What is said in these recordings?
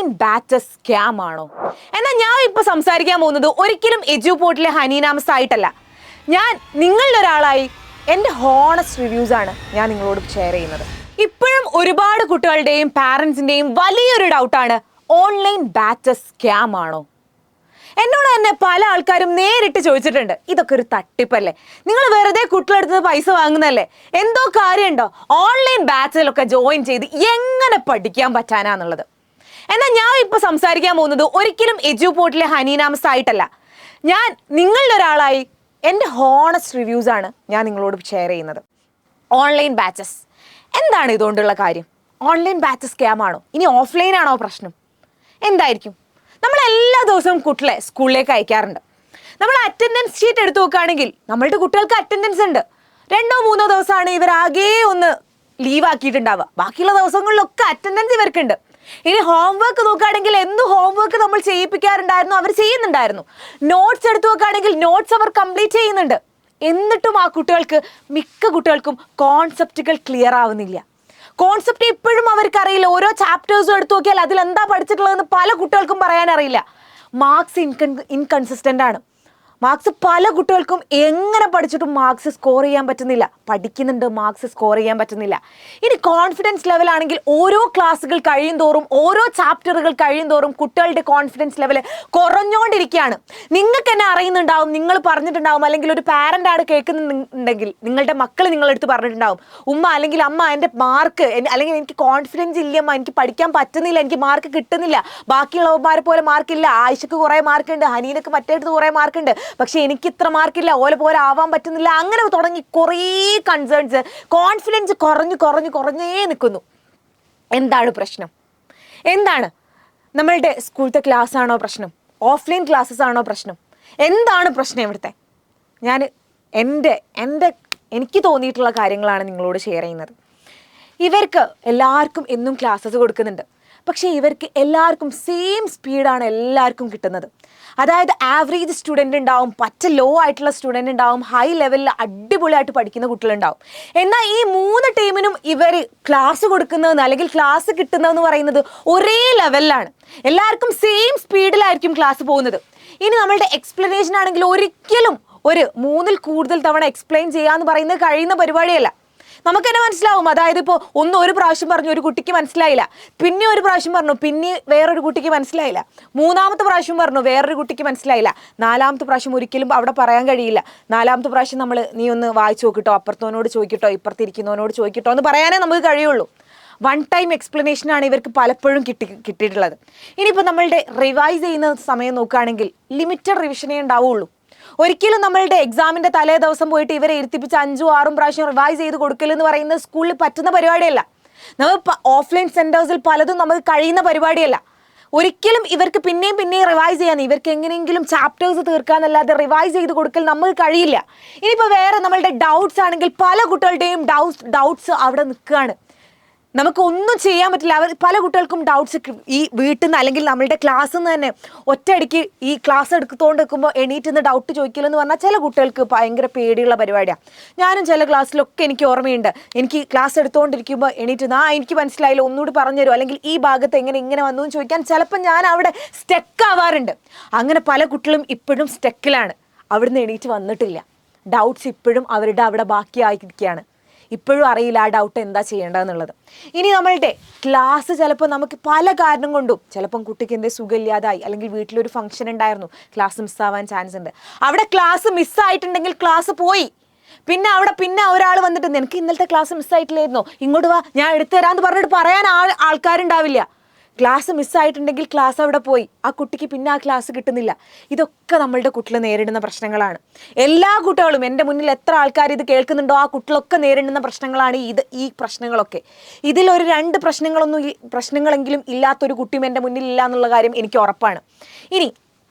Online batch scam ആണോ? എന്നാൽ ഞാൻ ഇപ്പോൾ സംസാരിക്കാൻ പോകുന്നത് ഒരിക്കലും എഡ്യൂപോർട്ടിലെ ഹനീനാമസ് ആയിട്ടല്ല. ഞാൻ നിങ്ങളുടെ ഒരാളായി എൻ്റെ ഹോണസ്റ്റ് റിവ്യൂസ് ആണ് ഞാൻ നിങ്ങളോട് ഷെയർ ചെയ്യുന്നത്. ഇപ്പോഴും ഒരുപാട് കുട്ടികളുടെയും പാരൻസിൻ്റെയും വലിയൊരു ഡൗട്ടാണ്, ഓൺലൈൻ ബാച്ച് സ്കാം ആണോ? എന്നോട് തന്നെ പല ആൾക്കാരും നേരിട്ട് ചോദിച്ചിട്ടുണ്ട്, ഇതൊക്കെ ഒരു തട്ടിപ്പല്ലേ, നിങ്ങൾ വെറുതെ കുട്ടികളെടുത്ത് പൈസ വാങ്ങുന്നല്ലേ, എന്തോ കാര്യമുണ്ടോ ഓൺലൈൻ ബാച്ചിലൊക്കെ ജോയിൻ ചെയ്ത് എങ്ങനെ പഠിക്കാൻ പറ്റാനാന്നുള്ളത്. എന്നാൽ ഞാൻ ഇപ്പോൾ സംസാരിക്കാൻ പോകുന്നത് ഒരിക്കലും എഡ്യൂപോർട്ടിലെ ഹനീനാമസ് ആയിട്ടല്ല. ഞാൻ നിങ്ങളുടെ ഒരാളായി എൻ്റെ ഹോണസ്റ്റ് റിവ്യൂസ് ആണ് ഞാൻ നിങ്ങളോട് ഷെയർ ചെയ്യുന്നത്. ഓൺലൈൻ ബാച്ചസ് എന്താണ് ഇതുകൊണ്ടുള്ള കാര്യം? ഓൺലൈൻ ബാച്ച് സ്കാം ആണോ? ഇനി ഓഫ്ലൈൻ ആണോ പ്രശ്നം? എന്തായിരിക്കും? നമ്മൾ എല്ലാ ദിവസവും കുട്ടികളെ സ്കൂളിലേക്ക് അയക്കാറുണ്ട്. നമ്മൾ അറ്റൻഡൻസ് ഷീറ്റ് എടുത്ത് നോക്കുകയാണെങ്കിൽ നമ്മളുടെ കുട്ടികൾക്ക് അറ്റൻഡൻസ് ഉണ്ട്. 2-3 ദിവസമാണ് ഇവരാകെ ഒന്ന് ലീവ് ആക്കിയിട്ടുണ്ടാവുക. ബാക്കിയുള്ള ദിവസങ്ങളിലൊക്കെ അറ്റൻഡൻസ് ഇവർക്കുണ്ട്. ഇനി ഹോംവർക്ക് നോക്കുകയാണെങ്കിൽ എന്ത് ഹോംവർക്ക് നമ്മൾ ചെയ്യിപ്പിക്കാറുണ്ടായിരുന്നു, അവർ ചെയ്യുന്നുണ്ടായിരുന്നു. നോട്ട്സ് എടുത്തു നോക്കുകയാണെങ്കിൽ നോട്ട്സ് അവർ കംപ്ലീറ്റ് ചെയ്യുന്നുണ്ട്. എന്നിട്ടും ആ കുട്ടികൾക്ക്, മിക്ക കുട്ടികൾക്കും കോൺസെപ്റ്റുകൾ ക്ലിയർ ആവുന്നില്ല. കോൺസെപ്റ്റ് ഇപ്പോഴും അവർക്കറിയില്ല. ഓരോ ചാപ്റ്റേഴ്സും എടുത്തു നോക്കിയാൽ അതിൽ എന്താ പഠിച്ചിട്ടുള്ളതെന്ന് പല കുട്ടികൾക്കും പറയാനറിയില്ല. മാർക്സ് ഇൻകൺസിസ്റ്റൻ്റ് ആണ്. മാർക്സ് പല കുട്ടികൾക്കും എങ്ങനെ പഠിച്ചിട്ടും മാർക്സ് സ്കോർ ചെയ്യാൻ പറ്റുന്നില്ല. പഠിക്കുന്നുണ്ട്, മാർക്സ് സ്കോർ ചെയ്യാൻ പറ്റുന്നില്ല. ഇനി കോൺഫിഡൻസ് ലെവലാണെങ്കിൽ ഓരോ ക്ലാസ്സുകൾ കഴിയും തോറും, ഓരോ ചാപ്റ്ററുകൾ കഴിയും തോറും കുട്ടികളുടെ കോൺഫിഡൻസ് ലെവൽ കുറഞ്ഞുകൊണ്ടിരിക്കുകയാണ്. നിങ്ങൾക്ക് എന്നെ അറിയുന്നുണ്ടാവും, നിങ്ങൾ പറഞ്ഞിട്ടുണ്ടാവും, അല്ലെങ്കിൽ ഒരു പാരൻ്റ് ആണ് കേൾക്കുന്നുണ്ടെങ്കിൽ നിങ്ങളുടെ മക്കൾ നിങ്ങളെടുത്ത് പറഞ്ഞിട്ടുണ്ടാവും, ഉമ്മ അല്ലെങ്കിൽ അമ്മ എൻ്റെ മാർക്ക്, അല്ലെങ്കിൽ എനിക്ക് കോൺഫിഡൻസ് ഇല്ല അമ്മ, എനിക്ക് പഠിക്കാൻ പറ്റുന്നില്ല, എനിക്ക് മാർക്ക് കിട്ടുന്നില്ല, ബാക്കിയുള്ളവന്മാരെ പോലെ മാർക്കില്ല, ആയിഷക്ക് കുറേ മാർക്കുണ്ട്, ഹനീനക്ക് മറ്റേടത്ത് കുറേ മാർക്കുണ്ട്, പക്ഷെ എനിക്ക് ഇത്ര മാർക്കില്ല, ഓലെ പോലെ ആവാൻ പറ്റുന്നില്ല, അങ്ങനെ തുടങ്ങി കുറേ കൺസേൺസ്, കോൺഫിഡൻസ് കുറഞ്ഞേ നിൽക്കുന്നു. എന്താണ് പ്രശ്നം? എന്താണ്? നമ്മളുടെ സ്കൂളത്തെ ക്ലാസ് ആണോ പ്രശ്നം? ഓഫ്ലൈൻ ക്ലാസ്സസ് ആണോ പ്രശ്നം? എന്താണ് പ്രശ്നം ഇവിടുത്തെ? ഞാൻ എനിക്ക് തോന്നിയിട്ടുള്ള കാര്യങ്ങളാണ് നിങ്ങളോട് ഷെയർ ചെയ്യുന്നത്. ഇവർക്ക് എല്ലാവർക്കും എന്നും ക്ലാസ്സസ് കൊടുക്കുന്നുണ്ട്, പക്ഷേ ഇവർക്ക് എല്ലാവർക്കും സെയിം സ്പീഡാണ് എല്ലാവർക്കും കിട്ടുന്നത്. അതായത് ആവറേജ് സ്റ്റുഡൻ്റ് ഉണ്ടാവും, ലോ ആയിട്ടുള്ള സ്റ്റുഡൻ്റ് ഉണ്ടാവും, ഹൈ ലെവലിൽ അടിപൊളിയായിട്ട് പഠിക്കുന്ന കുട്ടികളുണ്ടാവും. എന്നാൽ ഈ 3 ടീമിനും ഇവർ ക്ലാസ് കൊടുക്കുന്നതെന്ന് അല്ലെങ്കിൽ ക്ലാസ് കിട്ടുന്നതെന്ന് പറയുന്നത് ഒരേ ലെവലിലാണ്. എല്ലാവർക്കും സെയിം സ്പീഡിലായിരിക്കും ക്ലാസ് പോകുന്നത്. ഇനി നമ്മളുടെ എക്സ്പ്ലനേഷൻ ആണെങ്കിൽ ഒരിക്കലും ഒരു 3-ൽ കൂടുതൽ തവണ എക്സ്പ്ലെയിൻ ചെയ്യാന്ന് പറയുന്നത് കഴിയുന്ന പരിപാടിയല്ല. നമുക്ക് തന്നെ മനസ്സിലാവും. അതായത് ഇപ്പോൾ ഒരു പ്രാവശ്യം പറഞ്ഞു ഒരു കുട്ടിക്ക് മനസ്സിലായില്ല, പിന്നെ ഒരു പ്രാവശ്യം പറഞ്ഞു പിന്നെ വേറൊരു കുട്ടിക്ക് മനസ്സിലായില്ല, 3-ാമത്തെ പ്രാവശ്യം പറഞ്ഞു വേറൊരു കുട്ടിക്ക് മനസ്സിലായില്ല, 4-ാമത്തെ പ്രാവശ്യം ഒരിക്കലും അവിടെ പറയാൻ കഴിയില്ല. 4-ാമത്തെ പ്രാവശ്യം നീ ഒന്ന് വായിച്ചു നോക്കിട്ടോ, അപ്പുറത്തോനോട് ചോദിക്കട്ടോ, ഇപ്പുറത്തിരിക്കുന്നവനോട് ചോദിക്കട്ടോ എന്ന് പറയാനേ നമുക്ക് കഴിയുള്ളൂ. 1 ടൈം എക്സ്പ്ലനേഷനാണ് ഇവർക്ക് പലപ്പോഴും കിട്ടിയിട്ടുള്ളത്. ഇനിയിപ്പോൾ നമ്മളുടെ റിവൈസ് ചെയ്യുന്ന സമയം നോക്കുകയാണെങ്കിൽ ലിമിറ്റഡ് റിവിഷനേ ഉണ്ടാവുള്ളൂ. ഒരിക്കലും നമ്മളുടെ എക്സാമിൻ്റെ തലേ ദിവസം പോയിട്ട് ഇവരെ ഇരുത്തിപ്പിച്ച് 5-6 പ്രാവശ്യം റിവൈസ് ചെയ്ത് കൊടുക്കലെന്ന് പറയുന്നത് സ്കൂളിൽ പറ്റുന്ന പരിപാടിയല്ല. നമ്മൾ ഓഫ്ലൈൻ സെൻറ്റേഴ്സിൽ പലതും നമുക്ക് കഴിയുന്ന പരിപാടിയല്ല. ഒരിക്കലും ഇവർക്ക് പിന്നെയും റിവൈസ് ചെയ്യാൻ, ഇവർക്ക് എങ്ങനെയെങ്കിലും ചാപ്റ്റേഴ്സ് തീർക്കാനല്ലാതെ റിവൈസ് ചെയ്ത് കൊടുക്കൽ നമുക്ക് കഴിയില്ല. ഇനിയിപ്പോൾ വേറെ നമ്മളുടെ ഡൗട്ട്സ് ആണെങ്കിൽ പല കുട്ടികളുടെയും ഡൗട്ട്സ് അവിടെ നിൽക്കുകയാണ്. നമുക്കൊന്നും ചെയ്യാൻ പറ്റില്ല. പല കുട്ടികൾക്കും ഡൗട്ട്സ് ഈ വീട്ടിൽ നിന്ന് അല്ലെങ്കിൽ നമ്മളുടെ ക്ലാസ്സിൽ നിന്ന് തന്നെ ഒറ്റയടിക്ക് ഈ ക്ലാസ് എടുത്തുകൊണ്ട് നിൽക്കുമ്പോൾ എണീറ്റ് നിന്ന് ഡൗട്ട് ചോദിക്കില്ലെന്ന് പറഞ്ഞാൽ ചില കുട്ടികൾക്ക് ഭയങ്കര പേടിയുള്ള പരിപാടിയാണ്. ഞാനും ചില ക്ലാസ്സിലൊക്കെ എനിക്ക് ഓർമ്മയുണ്ട്, എനിക്ക് ക്ലാസ് എടുത്തുകൊണ്ടിരിക്കുമ്പോൾ എണീറ്റ് എനിക്ക് മനസ്സിലായില്ല, ഒന്നുകൂടി പറഞ്ഞുതരും, അല്ലെങ്കിൽ ഈ ഭാഗത്ത് ഇങ്ങനെ വന്നു എന്ന് ചോദിക്കാൻ ചിലപ്പോൾ ഞാൻ അവിടെ സ്റ്റക്ക് ആവാറുണ്ട്. അങ്ങനെ പല കുട്ടികളും ഇപ്പോഴും സ്റ്റക്കിലാണ്, അവിടുന്ന് എണീറ്റ് വന്നിട്ടില്ല. ഡൗട്ട്സ് ഇപ്പോഴും അവരുടെ അവിടെ ബാക്കിയായിരിക്കുകയാണ്. ഇപ്പോഴും അറിയില്ല ആ ഡൗട്ട് എന്താ ചെയ്യേണ്ടതെന്നുള്ളത്. ഇനി നമ്മളുടെ ക്ലാസ് ചിലപ്പോൾ നമുക്ക് പല കാരണം കൊണ്ടും, ചിലപ്പം കുട്ടിക്ക് എന്തെങ്കിലും സുഖമില്ലാതായി, അല്ലെങ്കിൽ വീട്ടിലൊരു ഫംഗ്ഷൻ ഉണ്ടായിരുന്നു, ക്ലാസ് മിസ്സാവാൻ ചാൻസ് ഉണ്ട്. അവിടെ ക്ലാസ് മിസ്സായിട്ടുണ്ടെങ്കിൽ ക്ലാസ് പോയി. പിന്നെ ഒരാൾ വന്നിട്ട് നിനക്ക് ഇന്നലത്തെ ക്ലാസ് മിസ്സായിട്ടില്ലായിരുന്നോ, ഇങ്ങോട്ട് വാ ഞാൻ എടുത്തു തരാമെന്ന് പറഞ്ഞിട്ട് പറയാൻ ആൾക്കാരുണ്ടാവില്ല. ക്ലാസ് മിസ്സായിട്ടുണ്ടെങ്കിൽ ക്ലാസ് അവിടെ പോയി, ആ കുട്ടിക്ക് പിന്നെ ആ ക്ലാസ് കിട്ടുന്നില്ല. ഇതൊക്കെ നമ്മളുടെ കുട്ടികൾ നേരിടുന്ന പ്രശ്നങ്ങളാണ്. എല്ലാ കുട്ടികളും, എൻ്റെ മുന്നിൽ എത്ര ആൾക്കാർ ഇത് കേൾക്കുന്നുണ്ടോ ആ കുട്ടികളൊക്കെ നേരിടുന്ന പ്രശ്നങ്ങളാണ് ഈ പ്രശ്നങ്ങളൊക്കെ. ഇതിലൊരു 2 പ്രശ്നങ്ങളെങ്കിലും ഇല്ലാത്തൊരു കുട്ടിയും എൻ്റെ മുന്നിൽ ഇല്ല എന്നുള്ള കാര്യം എനിക്ക് ഉറപ്പാണ്. ഇനി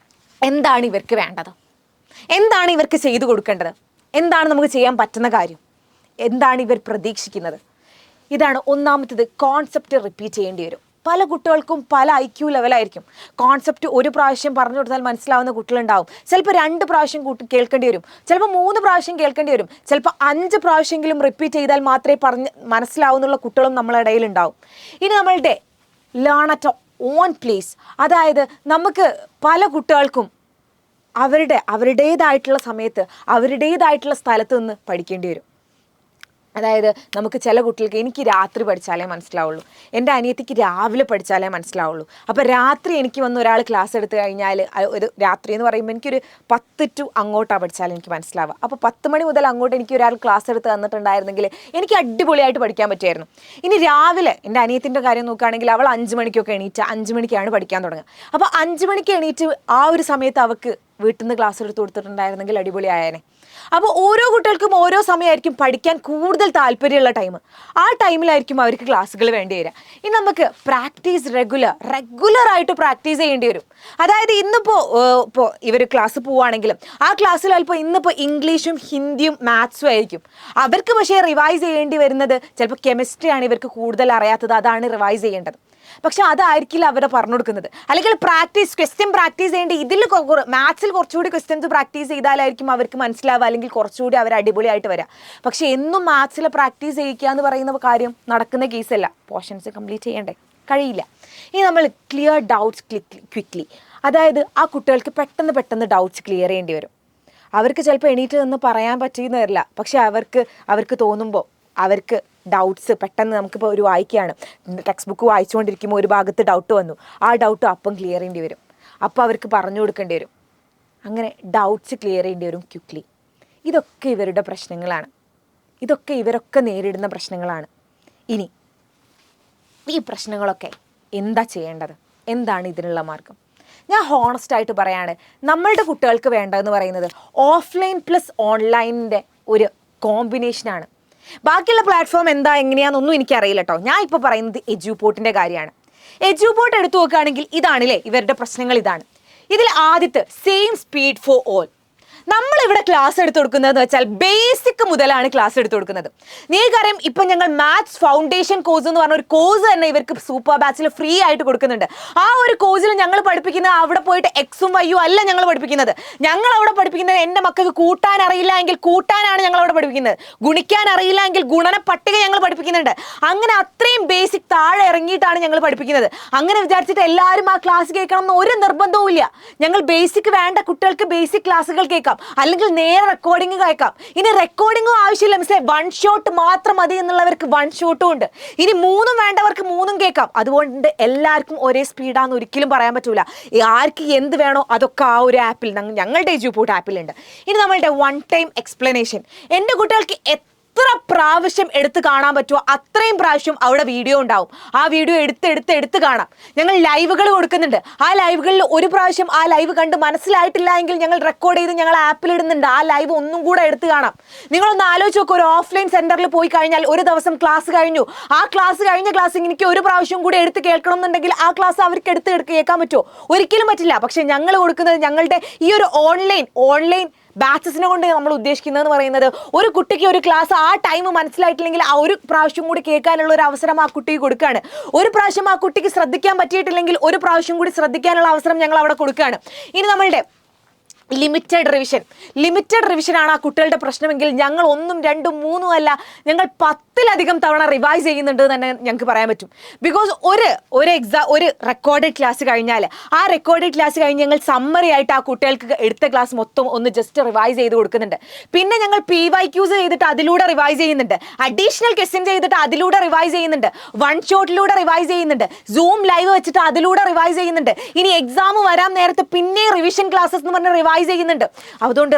എന്താണ് ഇവർക്ക് വേണ്ടത്? എന്താണ് ഇവർക്ക് ചെയ്തു കൊടുക്കേണ്ടത്? എന്താണ് നമുക്ക് ചെയ്യാൻ പറ്റുന്ന കാര്യം? എന്താണ് ഇവർ പ്രതീക്ഷിക്കുന്നത്? ഇതാണ് ഒന്നാമത്തേത്. കോൺസെപ്റ്റ് റിപ്പീറ്റ് ചെയ്യേണ്ടി വരും. പല കുട്ടികൾക്കും പല IQ ലെവലായിരിക്കും. കോൺസെപ്റ്റ് ഒരു പ്രാവശ്യം പറഞ്ഞു കൊടുത്താൽ മനസ്സിലാവുന്ന കുട്ടികളുണ്ടാവും. ചിലപ്പോൾ 2 പ്രാവശ്യം കേൾക്കേണ്ടി വരും, ചിലപ്പോൾ 3 പ്രാവശ്യം കേൾക്കേണ്ടി വരും, ചിലപ്പോൾ 5 പ്രാവശ്യമെങ്കിലും റിപ്പീറ്റ് ചെയ്താൽ മാത്രമേ മനസ്സിലാവുന്നുള്ള കുട്ടികളും നമ്മളുടെ ഇടയിൽ ഉണ്ടാവും. ഇനി നമ്മളുടെ ലേൺ അറ്റ് ഓൺ പ്ലേസ്. അതായത് നമുക്ക് പല കുട്ടികൾക്കും അവരുടേതായിട്ടുള്ള സമയത്ത് അവരുടേതായിട്ടുള്ള സ്ഥലത്ത് നിന്ന് പഠിക്കേണ്ടി വരും. അതായത് നമുക്ക് ചില കുട്ടികൾക്ക് എനിക്ക് രാത്രി പഠിച്ചാലേ മനസ്സിലാവുള്ളൂ, എൻ്റെ അനിയത്തിക്ക് രാവിലെ പഠിച്ചാലേ മനസ്സിലാവുള്ളൂ. അപ്പോൾ രാത്രി എനിക്ക് വന്ന് ഒരാൾ ക്ലാസ് എടുത്തു കഴിഞ്ഞാൽ ഒരു രാത്രി എന്ന് പറയുമ്പോൾ എനിക്കൊരു 10 to അങ്ങോട്ടാണ് പഠിച്ചാൽ എനിക്ക് മനസ്സിലാവുക. അപ്പോൾ 10 മണി മുതൽ അങ്ങോട്ട് എനിക്ക് ഒരാൾ ക്ലാസ് എടുത്ത് തന്നിട്ടുണ്ടായിരുന്നെങ്കിൽ എനിക്ക് അടിപൊളിയായിട്ട് പഠിക്കാൻ പറ്റുമായിരുന്നു. ഇനി രാവിലെ എൻ്റെ അനിയത്തിൻ്റെ കാര്യം നോക്കുകയാണെങ്കിൽ അവൾ 5 മണിക്കൊക്കെ എണീറ്റ് 5 മണിക്കാണ് പഠിക്കാൻ തുടങ്ങുക. അപ്പോൾ 5 മണിക്ക് എണീറ്റ് ആ ഒരു സമയത്ത് അവൾക്ക് വീട്ടിൽ നിന്ന് ക്ലാസ് എടുത്ത് കൊടുത്തിട്ടുണ്ടായിരുന്നെങ്കിൽ അടിപൊളിയായേനെ. അപ്പോൾ ഓരോ കുട്ടികൾക്കും ഓരോ സമയമായിരിക്കും പഠിക്കാൻ കൂടുതൽ താല്പര്യമുള്ള ടൈം. ആ ടൈമിലായിരിക്കും അവർക്ക് ക്ലാസ്സുകൾ വേണ്ടി വരിക. ഇനി നമുക്ക് പ്രാക്ടീസ് റെഗുലറായിട്ട് പ്രാക്ടീസ് ചെയ്യേണ്ടി വരും. അതായത് ഇപ്പോൾ ഇവർ ക്ലാസ് പോവുകയാണെങ്കിലും ആ ക്ലാസ്സിൽ ചിലപ്പോൾ ഇന്നിപ്പോൾ ഇംഗ്ലീഷും ഹിന്ദിയും മാത്സും ആയിരിക്കും. അവർക്ക് പക്ഷേ റിവൈസ് ചെയ്യേണ്ടി വരുന്നത് ചിലപ്പോൾ കെമിസ്ട്രിയാണ് ഇവർക്ക് കൂടുതൽ അറിയാത്തത്, അതാണ് റിവൈസ് ചെയ്യേണ്ടത്. പക്ഷെ അതായിരിക്കില്ല അവരെ പറഞ്ഞു കൊടുക്കുന്നത്. അല്ലെങ്കിൽ ക്വസ്റ്റ്യൻ പ്രാക്ടീസ് ചെയ്യേണ്ടി ഇതിൽ മാത്സിൽ കുറച്ചുകൂടി ക്വസ്റ്റ്യൻസ് പ്രാക്ടീസ് ചെയ്താലായിരിക്കും അവർക്ക് മനസ്സിലാവുക, അല്ലെങ്കിൽ കുറച്ചുകൂടി അവർ അടിപൊളിയായിട്ട് വരാം. പക്ഷെ എന്നും മാത്സിൽ പ്രാക്ടീസ് ചെയ്യിക്കുക എന്ന് പറയുന്ന കാര്യം നടക്കുന്ന കേസല്ല. പോർഷൻസ് കംപ്ലീറ്റ് ചെയ്യണ്ടേ, കഴിയില്ല. ഇനി നമ്മൾ ക്ലിയർ ഡൗട്ട്സ് ക്വിക്ക്ലി. അതായത് ആ കുട്ടികൾക്ക് പെട്ടെന്ന് ഡൗട്ട്സ് ക്ലിയർ ചെയ്യേണ്ടി വരും. അവർക്ക് ചിലപ്പോൾ എണീറ്റ് നിന്ന് പറയാൻ പറ്റിയെന്ന് വരില്ല, പക്ഷെ അവർക്ക് തോന്നുമ്പോൾ അവർക്ക് ഡൗട്ട്സ് പെട്ടെന്ന് നമുക്കിപ്പോൾ ഒരു വായിക്കുകയാണ്, ടെക്സ്റ്റ് ബുക്ക് വായിച്ചുകൊണ്ടിരിക്കുമ്പോൾ ഒരു ഭാഗത്ത് ഡൗട്ട് വന്നു, ആ ഡൗട്ട് അപ്പം ക്ലിയർ ചെയ്യേണ്ടി വരും. അപ്പോൾ അവർക്ക് പറഞ്ഞു കൊടുക്കേണ്ടി വരും. അങ്ങനെ ഡൗട്ട്സ് ക്ലിയർ ചെയ്യേണ്ടി വരും ക്വിക്ക്ലി. ഇതൊക്കെ ഇവരുടെ പ്രശ്നങ്ങളാണ്, ഇവരൊക്കെ നേരിടുന്ന പ്രശ്നങ്ങളാണ്. ഇനി ഈ പ്രശ്നങ്ങളൊക്കെ എന്താ ചെയ്യേണ്ടത്, എന്താണ് ഇതിനുള്ള മാർഗം? ഞാൻ ഹോണസ്റ്റായിട്ട് പറയാണ്, നമ്മളുടെ കുട്ടികൾക്ക് വേണ്ടതെന്ന് പറയുന്നത് ഓഫ്ലൈൻ പ്ലസ് ഓൺലൈനിൻ്റെ ഒരു കോമ്പിനേഷനാണ്. ബാക്കിയുള്ള പ്ലാറ്റ്ഫോം എങ്ങനെയാണെന്നൊന്നും എനിക്കറിയില്ല കേട്ടോ. ഞാൻ ഇപ്പോൾ പറയുന്നത് എജ്യൂപോർട്ടിൻ്റെ കാര്യമാണ്. എജ്യൂപോർട്ട് എടുത്തു നോക്കുകയാണെങ്കിൽ ഇതാണല്ലേ ഇവരുടെ പ്രശ്നങ്ങൾ. ഇതിൽ ആദ്യത്തെ സെയിം സ്പീഡ് ഫോർ ഓൾ. നമ്മളിവിടെ ക്ലാസ് എടുത്തു കൊടുക്കുന്നതെന്ന് വെച്ചാൽ ബേസിക് മുതലാണ് ക്ലാസ് എടുത്തു കൊടുക്കുന്നത്. നിങ്ങൾക്കറിയാം, ഇപ്പം ഞങ്ങൾ മാത്സ് ഫൗണ്ടേഷൻ കോഴ്സ് എന്ന് പറഞ്ഞ ഒരു കോഴ്സ് തന്നെ ഇവർക്ക് സൂപ്പർ ബാച്ചിൽ ഫ്രീ ആയിട്ട് കൊടുക്കുന്നുണ്ട്. ആ ഒരു കോഴ്സിൽ ഞങ്ങൾ പഠിപ്പിക്കുന്നത് അവിടെ പോയിട്ട് എക്സും വൈയും അല്ല ഞങ്ങൾ പഠിപ്പിക്കുന്നത്. ഞങ്ങൾ അവിടെ പഠിപ്പിക്കുന്നത് എൻ്റെ മക്കൾക്ക് കൂട്ടാൻ അറിയില്ല എങ്കിൽ കൂട്ടാനാണ് ഞങ്ങൾ അവിടെ പഠിപ്പിക്കുന്നത്, ഗുണിക്കാൻ അറിയില്ല എങ്കിൽ ഗുണന പട്ടിക ഞങ്ങൾ പഠിപ്പിക്കുന്നുണ്ട്. അങ്ങനെ അത്രയും ബേസിക് താഴെ ഇറങ്ങിയിട്ടാണ് ഞങ്ങൾ പഠിപ്പിക്കുന്നത്. അങ്ങനെ വിചാരിച്ചിട്ട് എല്ലാവരും ആ ക്ലാസ് കേൾക്കണം എന്ന് ഒരു നിർബന്ധവും ഇല്ല. ഞങ്ങൾ ബേസിക് വേണ്ട കുട്ടികൾക്ക് ബേസിക് ക്ലാസ്സുകൾ കേൾക്കാം, അല്ലെങ്കിൽ നേരെ റെക്കോർഡിംഗ് കേൾക്കാം. ഇനി റെക്കോർഡിംഗും ആവശ്യമില്ല മിസ്സേ, 1 ഷോട്ട് മാത്രം മതി എന്നുള്ളവർക്ക് 1 ഷോട്ടും ഉണ്ട്. ഇനി 3 വേണ്ടവർക്ക് 3 കേൾക്കാം. അതുകൊണ്ട് എല്ലാവർക്കും ഒരേ സ്പീഡാന്ന് ഒരിക്കലും പറയാൻ പറ്റൂല. ആർക്ക് എന്ത് വേണോ അതൊക്കെ ആ ഒരു ആപ്പിൽ, ഞങ്ങളുടെ എജ്യൂപോർട്ട് ആപ്പിലുണ്ട്. ഇനി നമ്മളുടെ 1 ടൈം എക്സ്പ്ലനേഷൻ. എൻ്റെ കുട്ടികൾക്ക് എത്ര പ്രാവശ്യം എടുത്ത് കാണാൻ പറ്റുമോ അത്രയും പ്രാവശ്യം അവിടെ വീഡിയോ ഉണ്ടാവും. ആ വീഡിയോ എടുത്ത് കാണാം. ഞങ്ങൾ ലൈവുകൾ കൊടുക്കുന്നുണ്ട്. ആ ലൈവുകളിൽ ഒരു പ്രാവശ്യം ആ ലൈവ് കണ്ട് മനസ്സിലായിട്ടില്ല എങ്കിൽ ഞങ്ങൾ റെക്കോർഡ് ചെയ്ത് ഞങ്ങൾ ആപ്പിൽ ഇടുന്നുണ്ട്. ആ ലൈവ് ഒന്നും കൂടെ എടുത്ത് കാണാം. നിങ്ങളൊന്ന് ആലോചിച്ച് നോക്കുക, ഒരു ഓഫ്ലൈൻ സെന്ററിൽ പോയി കഴിഞ്ഞാൽ ഒരു ദിവസം ക്ലാസ് കഴിഞ്ഞു, ആ കഴിഞ്ഞ ക്ലാസ് എനിക്ക് ഒരു പ്രാവശ്യം കൂടി എടുത്ത് കേൾക്കണം എന്നുണ്ടെങ്കിൽ ആ ക്ലാസ് അവർക്ക് എടുത്ത് കേൾക്കാൻ പറ്റുമോ? ഒരിക്കലും പറ്റില്ല. പക്ഷെ ഞങ്ങൾ കൊടുക്കുന്നത് ഞങ്ങളുടെ ഈ ഒരു ഓൺലൈൻ ബാച്ചസിനെ കൊണ്ട് നമ്മൾ ഉദ്ദേശിക്കുന്നതെന്ന് പറയുന്നത് ഒരു കുട്ടിക്ക് ഒരു ക്ലാസ് ആ ടൈം മനസ്സിലായിട്ടില്ലെങ്കിൽ ആ ഒരു പ്രാവശ്യം കൂടി കേൾക്കാനുള്ള ഒരു അവസരം ആ കുട്ടിക്ക് കൊടുക്കുകയാണ്. ഒരു പ്രാവശ്യം ആ കുട്ടിക്ക് ശ്രദ്ധിക്കാൻ പറ്റിയിട്ടില്ലെങ്കിൽ ഒരു പ്രാവശ്യം കൂടി ശ്രദ്ധിക്കാനുള്ള അവസരം ഞങ്ങൾ അവിടെ കൊടുക്കുകയാണ്. ഇനി നമ്മളുടെ ലിമിറ്റഡ് റിവിഷനാണ് ആ കുട്ടികളുടെ പ്രശ്നമെങ്കിൽ ഞങ്ങൾ 1, 2, 3 അല്ല, ഞങ്ങൾ 10-ലധികം തവണ റിവൈസ് ചെയ്യുന്നുണ്ട് തന്നെ ഞങ്ങൾക്ക് പറയാൻ പറ്റും. ബിക്കോസ് ഒരു റെക്കോർഡഡ് ക്ലാസ് കഴിഞ്ഞാൽ ആ റെക്കോർഡഡ് ക്ലാസ് കഴിഞ്ഞ് ഞങ്ങൾ സമ്മറി ആയിട്ട് ആ കുട്ടികൾക്ക് എടുത്ത ക്ലാസ് മൊത്തം ഒന്ന് ജസ്റ്റ് റിവൈസ് ചെയ്ത് കൊടുക്കുന്നുണ്ട്. പിന്നെ ഞങ്ങൾ PYQs ചെയ്തിട്ട് അതിലൂടെ റിവൈസ് ചെയ്യുന്നുണ്ട്, അഡീഷണൽ ക്വസ്റ്റ്യൻ ചെയ്തിട്ട് അതിലൂടെ റിവൈസ് ചെയ്യുന്നുണ്ട്, 1 ഷോട്ടിലൂടെ റിവൈസ് ചെയ്യുന്നുണ്ട്, സൂം ലൈവ് വെച്ചിട്ട് അതിലൂടെ റിവൈസ് ചെയ്യുന്നുണ്ട്. ഇനി എക്സാം വരാൻ നേരത്തെ പിന്നെ റിവിഷൻ ക്ലാസ്സസ് എന്ന് പറഞ്ഞ റിവൈസ് ചെയ്യുന്നുണ്ട്. അതുകൊണ്ട്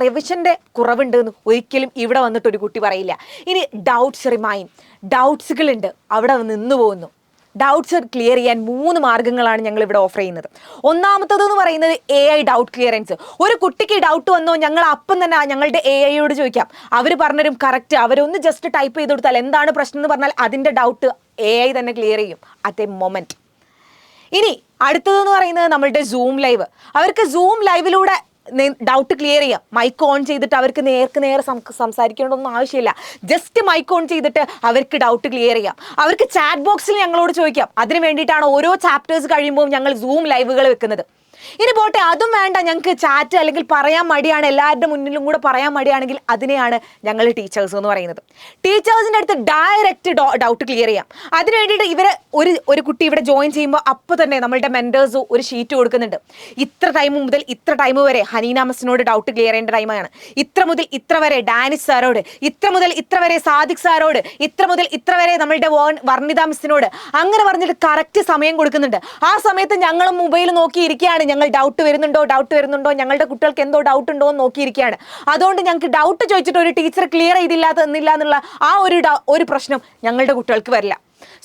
റിവിഷന്റെ കുറവുണ്ട് എന്ന് ഒരിക്കലും ഇവിടെ വന്നിട്ട് ഒരു കുട്ടി പറയില്ല. ഇനി ഡൗട്ട്സുകളുണ്ട്, അവിടെ നിന്ന് പോകുന്നു. ഡൗട്ട്സ് ക്ലിയർ ചെയ്യാൻ 3 മാർഗ്ഗങ്ങളാണ് ഞങ്ങൾ ഇവിടെ ഓഫർ ചെയ്യുന്നത്. ഒന്നാമത്തേതെന്ന് പറയുന്നത് AI ഡൗട്ട് ക്ലിയറൻസ്. ഒരു കുട്ടിക്ക് ഡൗട്ട് വന്നോ ഞങ്ങൾ അപ്പം തന്നെ ഞങ്ങളുടെ AIയോട് ചോദിക്കാം, അവർ പറഞ്ഞുതരും കറക്റ്റ്. അവരൊന്ന് ജസ്റ്റ് ടൈപ്പ് ചെയ്ത് കൊടുത്താൽ എന്താണ് പ്രശ്നം എന്ന് പറഞ്ഞാൽ അതിൻ്റെ ഡൗട്ട് AI തന്നെ ക്ലിയർ ചെയ്യും അറ്റ് എ മൊമെന്റ്. ഇനി അടുത്തതെന്ന് പറയുന്നത് നമ്മളുടെ സൂം ലൈവ്. അവർക്ക് സൂം ലൈവിലൂടെ ഡൗട്ട് ക്ലിയർ ചെയ്യാം. മൈക്ക് ഓൺ ചെയ്തിട്ട് അവർക്ക് നേരെ സംസാരിക്കേണ്ടതൊന്നും ആവശ്യമില്ല. ജസ്റ്റ് മൈക്ക് ഓൺ ചെയ്തിട്ട് അവർക്ക് ഡൗട്ട് ക്ലിയർ ചെയ്യാം. അവർക്ക് ചാറ്റ് ബോക്സിൽ ഞങ്ങളോട് ചോദിക്കാം. അതിന് വേണ്ടിയിട്ടാണ് ഓരോ ചാപ്റ്റേഴ്സ് കഴിയുമ്പോൾ ഞങ്ങൾ സൂം ലൈവുകൾ വെക്കുന്നത്. ഇനി പോട്ടെ, അതും വേണ്ട, ഞങ്ങൾക്ക് ചാറ്റ് അല്ലെങ്കിൽ പറയാൻ മടിയാണ്, എല്ലാവരുടെ മുന്നിലും കൂടെ പറയാൻ മടിയാണെങ്കിൽ അതിനെയാണ് ഞങ്ങൾ ടീച്ചേഴ്സ് എന്ന് പറയുന്നത്. ടീച്ചേഴ്സിൻ്റെ അടുത്ത് ഡയറക്റ്റ് ഡൗട്ട് ക്ലിയർ ചെയ്യാം. അതിന് വേണ്ടിയിട്ട് ഇവരെ ഒരു കുട്ടി ഇവിടെ ജോയിൻ ചെയ്യുമ്പോൾ അപ്പോൾ തന്നെ നമ്മളുടെ മെൻറ്റേഴ്സ് ഒരു ഷീറ്റ് കൊടുക്കുന്നുണ്ട്. ഇത്ര ടൈം മുതൽ ഇത്ര ടൈം വരെ ഹനീന മിസ്സിനോട് ഡൗട്ട് ക്ലിയർ ചെയ്യേണ്ട ടൈമാണ്, ഇത്ര മുതൽ ഇത്ര വരെ ഡാനിഷ് സാറോട്, ഇത്ര മുതൽ ഇത്ര വരെ സാദിഖ് സാറോട്, ഇത്ര മുതൽ ഇത്ര വരെ നമ്മളുടെ വർണിത മിസ്സിനോട്, അങ്ങനെ പറഞ്ഞിട്ട് കറക്റ്റ് സമയം കൊടുക്കുന്നുണ്ട്. ആ സമയത്ത് ഞങ്ങൾ മൊബൈൽ നോക്കിയിരിക്കുകയാണ്, ഞങ്ങൾ ഡൗട്ട് വരുന്നുണ്ടോ, ഞങ്ങളുടെ കുട്ടികൾക്ക് എന്തോ ഡൗട്ട് ഉണ്ടോ എന്ന് നോക്കിയിരിക്കുകയാണ്. അതുകൊണ്ട് ഞങ്ങൾക്ക് ഡൗട്ട് ചോദിച്ചിട്ട് ഒരു ടീച്ചർ ക്ലിയർ ചെയ്തില്ല എന്നുള്ള ആ ഒരു പ്രശ്നം ഞങ്ങളുടെ കുട്ടികൾക്ക് വരില്ല.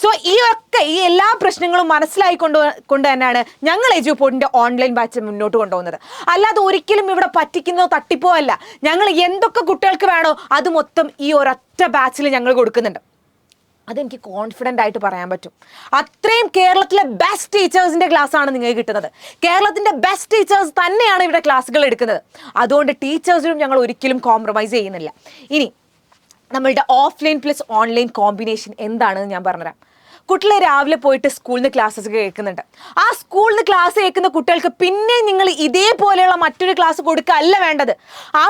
സോ ഈ എല്ലാ പ്രശ്നങ്ങളും മനസ്സിലായിക്കൊണ്ട് തന്നെയാണ് ഞങ്ങൾ എജുപോർട്ടിന്റെ ഓൺലൈൻ ബാച്ച് മുന്നോട്ട് കൊണ്ടുപോകുന്നത്. അല്ലാതെ ഒരിക്കലും ഇവിടെ പറ്റിക്കുന്നോ തട്ടിപ്പോ അല്ല. ഞങ്ങൾ എന്തൊക്കെ കുട്ടികൾക്ക് വേണോ അത് മൊത്തം ഈ ഒരൊറ്റ ബാച്ചിൽ ഞങ്ങൾ കൊടുക്കുന്നുണ്ട്. അതെനിക്ക് കോൺഫിഡൻ്റ് ആയിട്ട് പറയാൻ പറ്റും. അത്രയും കേരളത്തിലെ ബെസ്റ്റ് ടീച്ചേഴ്സിൻ്റെ ക്ലാസ്സാണ് നിങ്ങൾക്ക് കിട്ടുന്നത്. കേരളത്തിൻ്റെ ബെസ്റ്റ് ടീച്ചേഴ്സ് തന്നെയാണ് ഇവിടെ ക്ലാസ്സുകൾ എടുക്കുന്നത്. അതുകൊണ്ട് ടീച്ചേഴ്സിനും ഞങ്ങൾ ഒരിക്കലും കോംപ്രമൈസ് ചെയ്യുന്നില്ല. ഇനി നമ്മളുടെ ഓഫ്ലൈൻ പ്ലസ് ഓൺലൈൻ കോമ്പിനേഷൻ എന്താണെന്ന് ഞാൻ പറഞ്ഞുതരാം. കുട്ടികളെ രാവിലെ പോയിട്ട് സ്കൂളിൽ നിന്ന് ക്ലാസ്സസ് കേൾക്കുന്നുണ്ട്. ആ സ്കൂളിൽ നിന്ന് ക്ലാസ് കേൾക്കുന്ന കുട്ടികൾക്ക് പിന്നെ നിങ്ങൾ ഇതേപോലെയുള്ള മറ്റൊരു ക്ലാസ് കൊടുക്കുകയല്ല വേണ്ടത്. ആ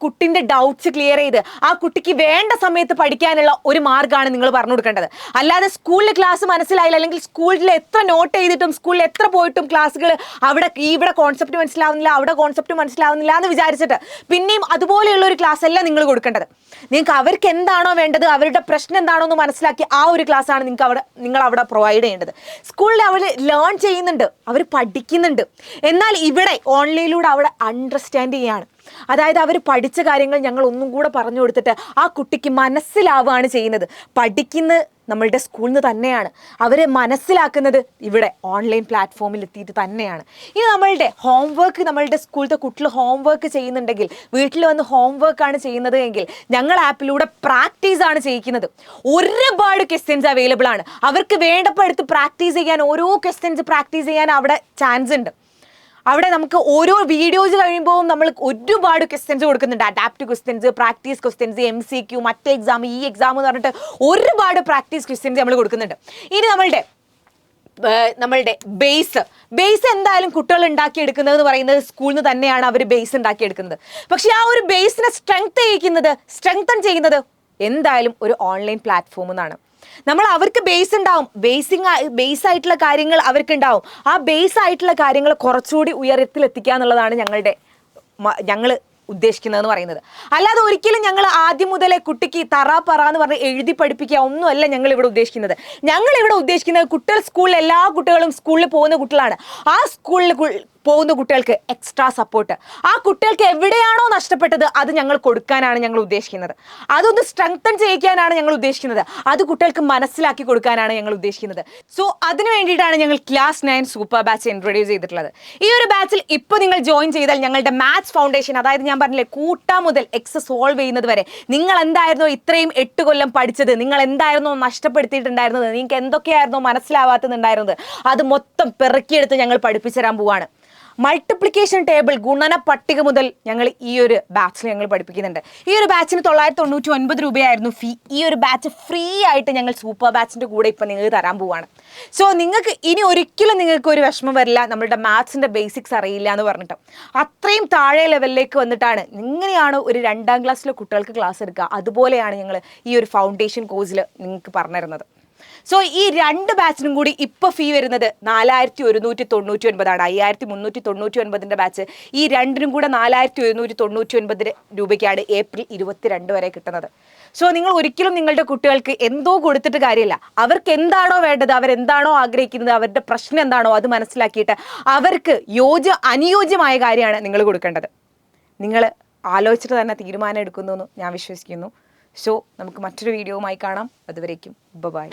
കുട്ടിൻ്റെ ഡൗട്ട്സ് ക്ലിയർ ചെയ്ത് ആ കുട്ടിക്ക് വേണ്ട സമയത്ത് പഠിക്കാനുള്ള ഒരു മാർഗ്ഗമാണ് നിങ്ങൾ പറഞ്ഞു കൊടുക്കേണ്ടത്. അല്ലാതെ സ്കൂളിൽ ക്ലാസ് മനസ്സിലായില്ല, അല്ലെങ്കിൽ സ്കൂളിൽ എത്ര നോട്ട് ചെയ്തിട്ടും സ്കൂളിൽ എത്ര പോയിട്ടും ക്ലാസ്സുകൾ ഇവിടെ കോൺസെപ്റ്റ് മനസ്സിലാവുന്നില്ല, അവിടെ കോൺസെപ്റ്റ് മനസ്സിലാവുന്നില്ല എന്ന് വിചാരിച്ചിട്ട് പിന്നെയും അതുപോലെയുള്ള ഒരു ക്ലാസ് അല്ല നിങ്ങൾ കൊടുക്കേണ്ടത്. നിങ്ങൾക്ക് അവർക്ക് എന്താണോ വേണ്ടത്, അവരുടെ പ്രശ്നം എന്താണോ എന്ന് മനസ്സിലാക്കി ആ ഒരു ക്ലാസ്സാണ് നിങ്ങൾ അവിടെ പ്രൊവൈഡ് ചെയ്യേണ്ടത്. സ്കൂളിൽ അവർ ലേൺ ചെയ്യുന്നുണ്ട്, അവർ പഠിക്കുന്നുണ്ട്. എന്നാൽ ഇവിടെ ഓൺലൈനിലൂടെ അവിടെ അണ്ടർസ്റ്റാൻഡ് ചെയ്യാണ്. അതായത് അവർ പഠിച്ച കാര്യങ്ങൾ ഞങ്ങൾ ഒന്നും കൂടെ പറഞ്ഞു കൊടുത്തിട്ട് ആ കുട്ടിക്ക് മനസ്സിലാവുകയാണ് ചെയ്യുന്നത്. പഠിക്കുന്നത് നമ്മളുടെ സ്കൂളിൽ നിന്ന് തന്നെയാണ്, അവരെ മനസ്സിലാക്കുന്നത് ഇവിടെ ഓൺലൈൻ പ്ലാറ്റ്ഫോമിൽ എത്തിയിട്ട് തന്നെയാണ്. ഇനി നമ്മളുടെ സ്കൂളിലത്തെ കുട്ടികൾ ഹോംവർക്ക് ചെയ്യുന്നുണ്ടെങ്കിൽ, വീട്ടിൽ വന്ന് ഹോംവർക്കാണ് ചെയ്യുന്നത് എങ്കിൽ ഞങ്ങൾ ആപ്പിലൂടെ പ്രാക്ടീസാണ് ചെയ്യിക്കുന്നത്. ഒരുപാട് ക്വസ്റ്റ്യൻസ് അവൈലബിൾ ആണ്. അവർക്ക് വേണ്ടപ്പോൾ എടുത്ത് പ്രാക്ടീസ് ചെയ്യാൻ, ഓരോ ക്വസ്റ്റ്യൻസ് പ്രാക്ടീസ് ചെയ്യാൻ അവിടെ ചാൻസ് ഉണ്ട്. അവിടെ നമുക്ക് ഓരോ വീഡിയോസ് കഴിയുമ്പോൾ നമ്മൾ ഒരുപാട് ക്വസ്റ്റ്യൻസ് കൊടുക്കുന്നുണ്ട്. Adapt questions, practice questions, MCQ, മറ്റേ എക്സാം, ഈ എക്സാം എന്ന് പറഞ്ഞിട്ട് ഒരുപാട് പ്രാക്ടീസ് ക്വസ്റ്റ്യൻസ് നമ്മൾ കൊടുക്കുന്നുണ്ട്. ഇനി നമ്മളുടെ ബേസ് എന്തായാലും കുട്ടികൾ ഉണ്ടാക്കിയെടുക്കുന്നത് എന്ന് പറയുന്നത് സ്കൂളിൽ നിന്ന് തന്നെയാണ് അവർ ബേസ് ഉണ്ടാക്കിയെടുക്കുന്നത്. പക്ഷേ ആ ഒരു ബേസിനെ സ്ട്രെങ്തൻ ചെയ്യുന്നത് എന്തായാലും ഒരു ഓൺലൈൻ പ്ലാറ്റ്ഫോമിൽ നിന്നാണ്. നമ്മൾ അവർക്ക് ബേസ് ഉണ്ടാവും, ബേസ് ആയിട്ടുള്ള കാര്യങ്ങൾ അവർക്ക് ഉണ്ടാവും. ആ ബേസ് ആയിട്ടുള്ള കാര്യങ്ങൾ കുറച്ചുകൂടി ഉയരത്തിലെത്തിക്കുക എന്നുള്ളതാണ് ഞങ്ങൾ ഉദ്ദേശിക്കുന്നതെന്ന് പറയുന്നത്. അല്ലാതെ ഒരിക്കലും ഞങ്ങൾ ആദ്യം മുതലേ കുട്ടിക്ക് പറ എന്ന് പറഞ്ഞ് എഴുതി പഠിപ്പിക്കുക ഒന്നുമല്ല ഞങ്ങൾ ഇവിടെ ഉദ്ദേശിക്കുന്നത്. ഞങ്ങൾ ഇവിടെ ഉദ്ദേശിക്കുന്നത് എല്ലാ കുട്ടികളും സ്കൂളിൽ പോകുന്ന കുട്ടികളാണ്. ആ സ്കൂളിൽ പോകുന്ന കുട്ടികൾക്ക് എക്സ്ട്രാ സപ്പോർട്ട്, ആ കുട്ടികൾക്ക് എവിടെയാണോ നഷ്ടപ്പെട്ടത് അത് ഞങ്ങൾ കൊടുക്കാനാണ് ഞങ്ങൾ ഉദ്ദേശിക്കുന്നത്. അതൊന്ന് സ്ട്രെങ്തൻ ചെയ്യിക്കാനാണ് ഞങ്ങൾ ഉദ്ദേശിക്കുന്നത്. അത് കുട്ടികൾക്ക് മനസ്സിലാക്കി കൊടുക്കാനാണ് ഞങ്ങൾ ഉദ്ദേശിക്കുന്നത്. സോ അതിന് വേണ്ടിയിട്ടാണ് ഞങ്ങൾ ക്ലാസ് 9 സൂപ്പർ ബാച്ച് ഇൻട്രൊഡ്യൂസ് ചെയ്തിട്ടുള്ളത്. ഈ ഒരു ബാച്ചിൽ ഇപ്പോൾ നിങ്ങൾ ജോയിൻ ചെയ്താൽ ഞങ്ങളുടെ മാത്സ് ഫൗണ്ടേഷൻ, അതായത് ഞാൻ പറഞ്ഞില്ലേ മുതൽ എക്സ് സോൾവ് ചെയ്യുന്നത് വരെ നിങ്ങൾ എന്തായിരുന്നോ ഇത്രയും 8 കൊല്ലം പഠിച്ചത്, നിങ്ങൾ എന്തായിരുന്നോ നഷ്ടപ്പെടുത്തിയിട്ടുണ്ടായിരുന്നത്, നിങ്ങൾക്ക് എന്തൊക്കെയായിരുന്നോ മനസ്സിലാവാത്തതുണ്ടായിരുന്നത്, അത് മൊത്തം പെറുക്കിയെടുത്ത് ഞങ്ങൾ പഠിപ്പിച്ചു തരാൻ പോവാണ്. മൾട്ടിപ്ലിക്കേഷൻ ടേബിൾ, ഗുണന പട്ടിക മുതൽ ഞങ്ങൾ ഈ ഒരു ബാച്ചിൽ ഞങ്ങൾ പഠിപ്പിക്കുന്നുണ്ട്. ഈ ഒരു ബാച്ചിന് 999 രൂപയായിരുന്നു ഫീ. ഈ ഒരു ബാച്ച് ഫ്രീ ആയിട്ട് ഞങ്ങൾ സൂപ്പർ ബാച്ചിൻ്റെ കൂടെ ഇപ്പം നിങ്ങൾക്ക് തരാൻ പോവാണ്. സോ നിങ്ങൾക്ക് ഇനി ഒരിക്കലും നിങ്ങൾക്ക് ഒരു വിഷമം വരില്ല നമ്മളുടെ മാത്സിൻ്റെ ബേസിക്സ് അറിയില്ല എന്ന് പറഞ്ഞിട്ട്. അത്രയും താഴെ ലെവലിലേക്ക് വന്നിട്ടാണ് എങ്ങനെയാണ് ഒരു 2ാം ക്ലാസ്സിലെ കുട്ടികൾക്ക് ക്ലാസ് എടുക്കുക, അതുപോലെയാണ് ഞങ്ങൾ ഈ ഒരു ഫൗണ്ടേഷൻ കോഴ്സിൽ നിങ്ങൾക്ക് പറഞ്ഞിരുന്നത്. സോ ഈ 2 ബാച്ചിനും കൂടി ഇപ്പോൾ ഫീ വരുന്നത് 4199 ആണ്. 5399 ബാച്ച്. ഈ രണ്ടിനും കൂടെ 4199 രൂപയ്ക്കാണ് ഏപ്രിൽ 22 വരെ കിട്ടുന്നത്. സോ നിങ്ങൾ ഒരിക്കലും നിങ്ങളുടെ കുട്ടികൾക്ക് എന്തോ കൊടുത്തിട്ട് കാര്യമില്ല. അവർക്ക് എന്താണോ വേണ്ടത്, അവരെന്താണോ ആഗ്രഹിക്കുന്നത്, അവരുടെ പ്രശ്നം എന്താണോ അത് മനസ്സിലാക്കിയിട്ട് അവർക്ക് അനുയോജ്യമായ കാര്യമാണ് നിങ്ങൾ കൊടുക്കേണ്ടത്. നിങ്ങൾ ആലോചിച്ചിട്ട് തന്നെ തീരുമാനം എടുക്കുന്നു എന്ന് ഞാൻ വിശ്വസിക്കുന്നു. സോ നമുക്ക് മറ്റൊരു വീഡിയോവുമായി കാണാം. അതുവരേക്കും ബൈ.